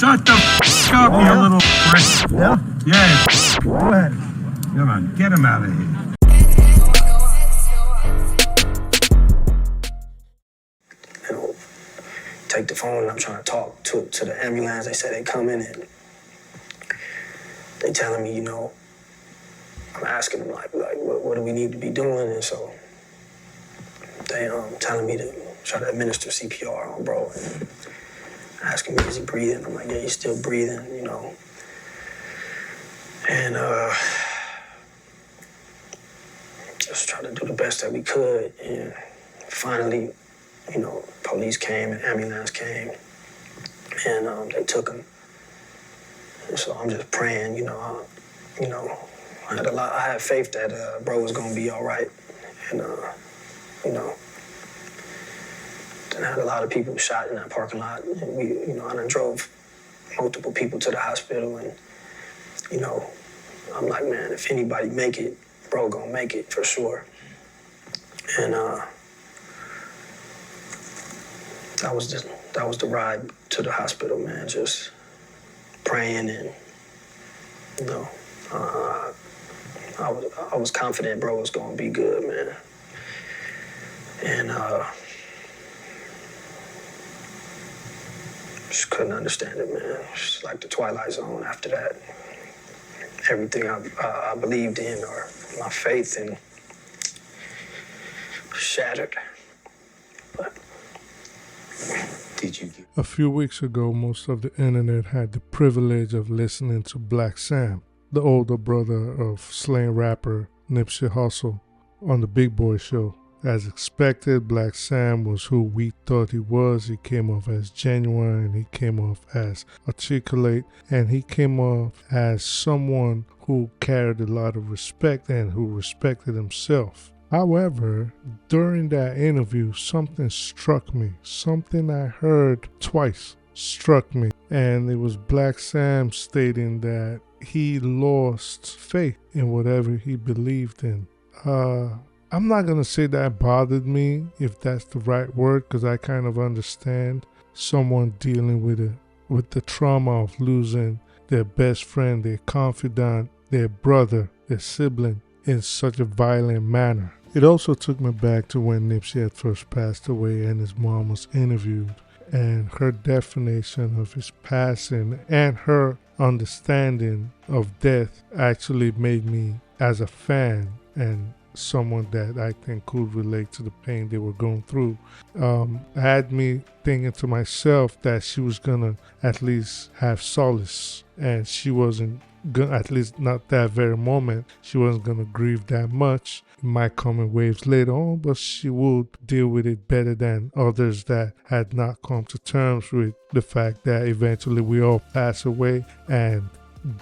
Shut the f*** up, you little prick. Yeah? Yeah. Go ahead. Come on, get him out of here. You know, take the phone and I'm trying to talk to the ambulance. They say they coming and they telling me, you know, I'm asking them like what do we need to be doing? And so they telling me to try to administer CPR on bro and asking me, is he breathing? I'm like, yeah, he's still breathing, you know. And just try to do the best that we could. And finally, you know, police came and ambulance came and they took him. And so I'm just praying, you know, I had faith that bro was gonna be all right. And you know, then I had a lot of people shot in that parking lot. And we, you know, I done drove multiple people to the hospital and, you know, I'm like, man, if anybody make it, bro gonna make it for sure. And that was the ride to the hospital, man. Just praying and, you know, I was confident bro was gonna be good, man. And just couldn't understand it, man. It's like the Twilight Zone after that. Everything I believed in or my faith in shattered. But did you get... A few weeks ago, most of the internet had the privilege of listening to Blacc Sam, the older brother of slain rapper Nipsey Hussle, on the Big Boy Show. As expected, Blacc Sam was who we thought he was. He came off as genuine, he came off as articulate, and he came off as someone who carried a lot of respect and who respected himself. However, during that interview, something struck me. Something I heard twice struck me, and it was Blacc Sam stating that he lost faith in whatever he believed in. I'm not going to say that bothered me, if that's the right word, because I kind of understand someone dealing with the trauma of losing their best friend, their confidant, their brother, their sibling in such a violent manner. It also took me back to when Nipsey had first passed away and his mom was interviewed, and her definition of his passing and her understanding of death actually made me, as a fan and someone that I think could relate to the pain they were going through, had me thinking to myself that she was gonna at least have solace, and she wasn't gonna, at least not that very moment, she wasn't gonna grieve that much. It might come in waves later on, but she would deal with it better than others that had not come to terms with the fact that eventually we all pass away and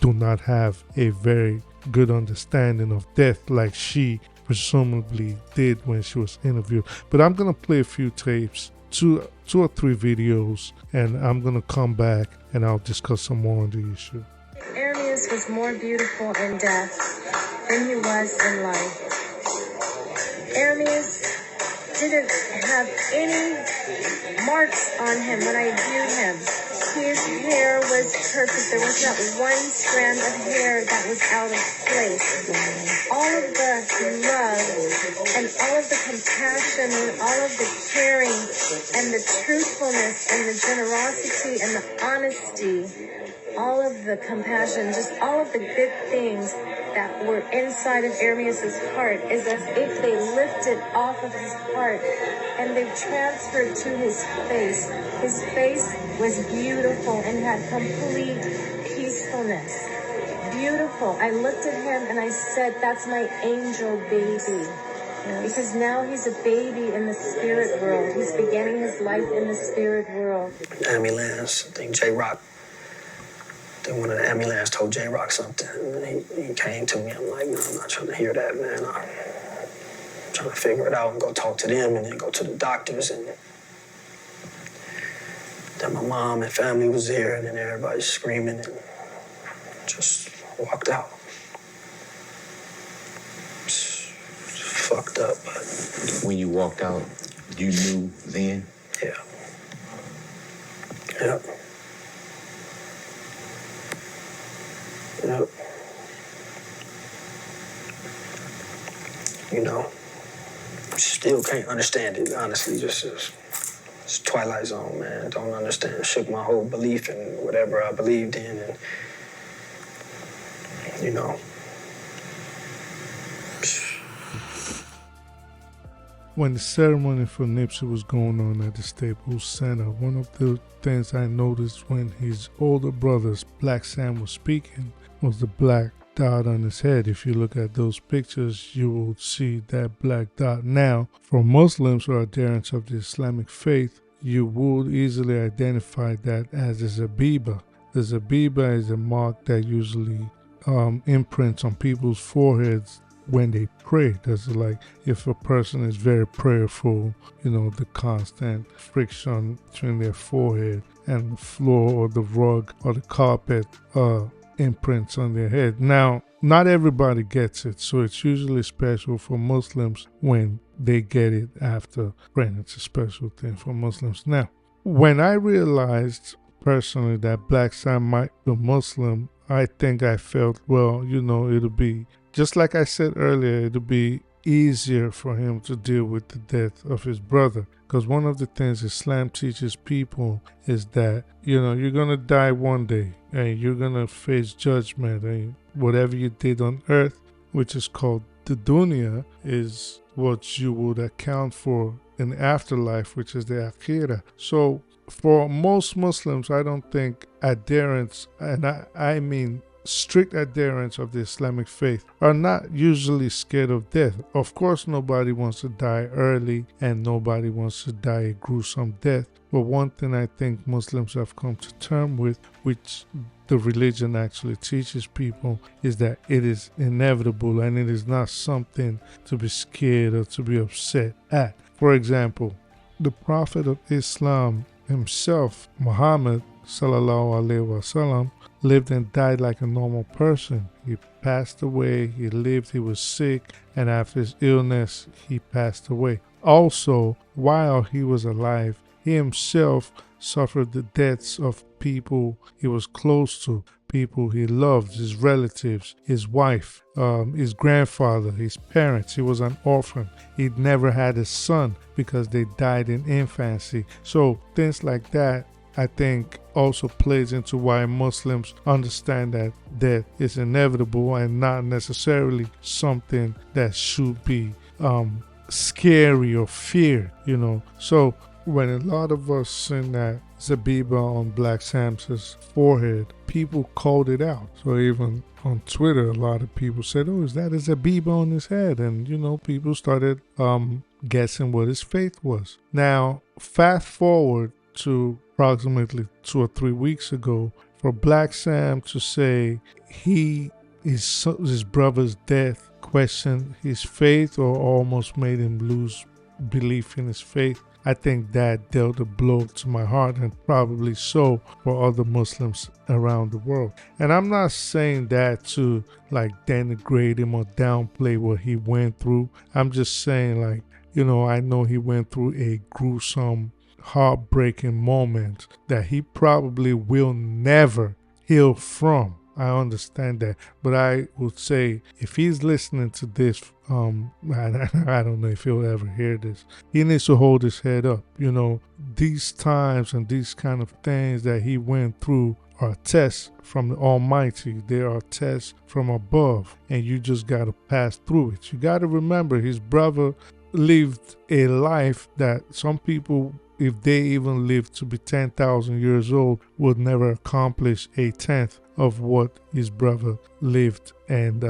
do not have a very good understanding of death like she presumably did when she was interviewed. But I'm gonna play a few tapes, two or three videos, and I'm gonna come back and I'll discuss some more on the issue. Aramis was more beautiful in death than he was in life. Aramis didn't have any marks on him when I viewed him. His hair was perfect. There was not one strand of hair that was out of place. All of the love and all of the compassion and all of the caring and the truthfulness and the generosity and the honesty, all of the compassion, just all of the good things that were inside of Aramis's heart is as if they lifted off of his heart and they transferred to his face. His face was beautiful and had complete peacefulness. Beautiful. I looked at him and I said, that's my angel baby. Because now he's a baby in the spirit world. He's beginning his life in the spirit world. Ambulance, I think J-Rock. Then one of the ambulance told J-Rock something. And he came to me. I'm like, no, I'm not trying to hear that, man. I'm trying to figure it out and go talk to them and then go to the doctors. And then my mom and family was there and then everybody's screaming and just walked out. Just fucked up, but... When you walked out, you knew then? Yeah. Yep. you know, still can't understand it, honestly. Just it's Twilight Zone, man. Don't understand. Shook my whole belief in whatever I believed in, and, you know. When the ceremony for Nipsey was going on at the Staples Center, one of the things I noticed when his older brothers, Blacc Sam, was speaking was the black dot on his head. If you look at those pictures, you will see that black dot. Now, for Muslims or adherents of the Islamic faith, you would easily identify that as a zabiba. The zabiba is a mark that usually imprints on people's foreheads when they pray. That's like if a person is very prayerful, you know, the constant friction between their forehead and the floor or the rug or the carpet imprints on their head. Now, not everybody gets it, so it's usually special for Muslims when they get it after praying. It's a special thing for Muslims. Now, when I realized personally that Blacc Sam might be Muslim, I think I felt, well, you know, it'll be, just like I said earlier, it'll be easier for him to deal with the death of his brother. Because one of the things Islam teaches people is that, you know, you're going to die one day and you're going to face judgment. And whatever you did on earth, which is called the dunya, is what you would account for in the afterlife, which is the akhirah. So for most Muslims, I don't think adherents, and I mean strict adherents of the Islamic faith, are not usually scared of death. Of course, nobody wants to die early and nobody wants to die a gruesome death. But one thing I think Muslims have come to terms with, which the religion actually teaches people, is that it is inevitable and it is not something to be scared or to be upset at. For example, the Prophet of Islam himself, Muhammad sallallahu alaihi wasallam, lived and died like a normal person. He passed away, he lived, he was sick, and after his illness, he passed away. Also, while he was alive, he himself suffered the deaths of people he was close to, people he loved, his relatives, his wife, his grandfather, his parents. He was an orphan. He'd never had a son because they died in infancy. So things like that, I think, also plays into why Muslims understand that death is inevitable and not necessarily something that should be scary or feared, you know. So when a lot of us seen that zabiba on Blacc Sam's forehead, people called it out. So even on Twitter, a lot of people said, oh, is that a zabiba on his head? And, you know, people started guessing what his faith was. Now, fast forward to approximately 2 or 3 weeks ago, for Blacc Sam to say his brother's death questioned his faith or almost made him lose belief in his faith, I think that dealt a blow to my heart, and probably so for other Muslims around the world. And I'm not saying that to like denigrate him or downplay what he went through. I'm just saying, like, you know, I know he went through a gruesome, heartbreaking moment that he probably will never heal from. I understand that, but I would say if he's listening to this, I don't know if he'll ever hear this, he needs to hold his head up. You know, these times and these kind of things that he went through are tests from the Almighty. They are tests from above, and you just got to pass through it. You got to remember, his brother lived a life that some people, if they even lived to be 10,000 years old, would never accomplish a tenth of what his brother lived, and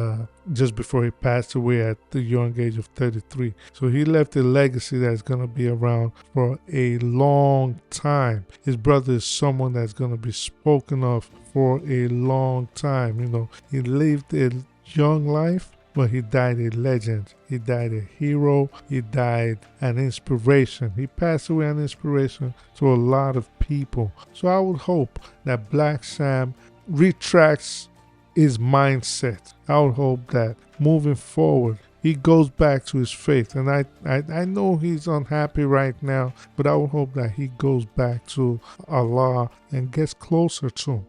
just before he passed away at the young age of 33. So he left a legacy that's going to be around for a long time. His brother is someone that's going to be spoken of for a long time. You know, he lived a young life, but he died a legend. He died a hero. He died an inspiration. He passed away an inspiration to a lot of people. So I would hope that Blacc Sam retracts his mindset. I would hope that moving forward, he goes back to his faith. And I know he's unhappy right now, but I would hope that he goes back to Allah and gets closer to him.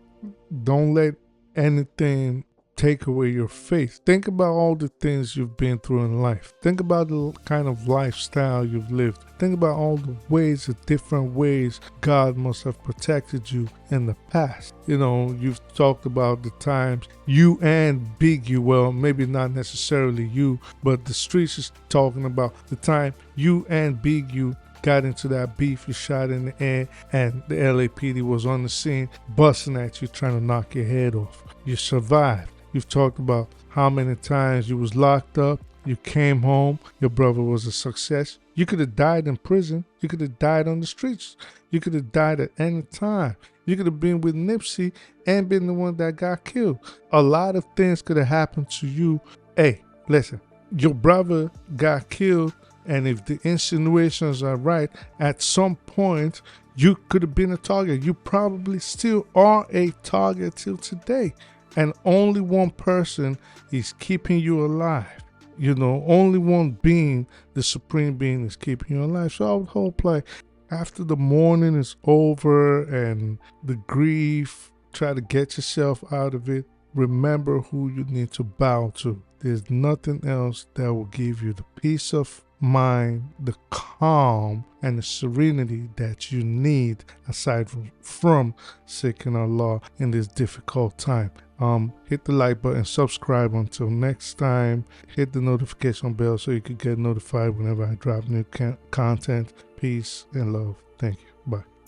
Don't let anything take away your faith. Think about all the things you've been through in life. Think about the kind of lifestyle you've lived. Think about all the ways, the different ways God must have protected you in the past. You know, you've talked about the times you and Big U, well, maybe not necessarily you, but the streets is talking about the time you and Big U got into that beef, you shot in the air, and the LAPD was on the scene busting at you, trying to knock your head off. You survived. You've talked about how many times you was locked up, you came home, your brother was a success. You could have died in prison. You could have died on the streets. You could have died at any time. You could have been with Nipsey and been the one that got killed. A lot of things could have happened to you. Hey, listen, your brother got killed, and if the insinuations are right, at some point you could have been a target. You probably still are a target till today. And only one person is keeping you alive. You know, only one being, the supreme being, is keeping you alive. So I would hope, like, after the mourning is over and the grief, try to get yourself out of it. Remember who you need to bow to. There's nothing else that will give you the peace of mind, the calm, and the serenity that you need aside from seeking Allah in this difficult time. Hit the like button, subscribe. Until next time, hit the notification bell so you can get notified whenever I drop new content. Peace and love. Thank you. Bye.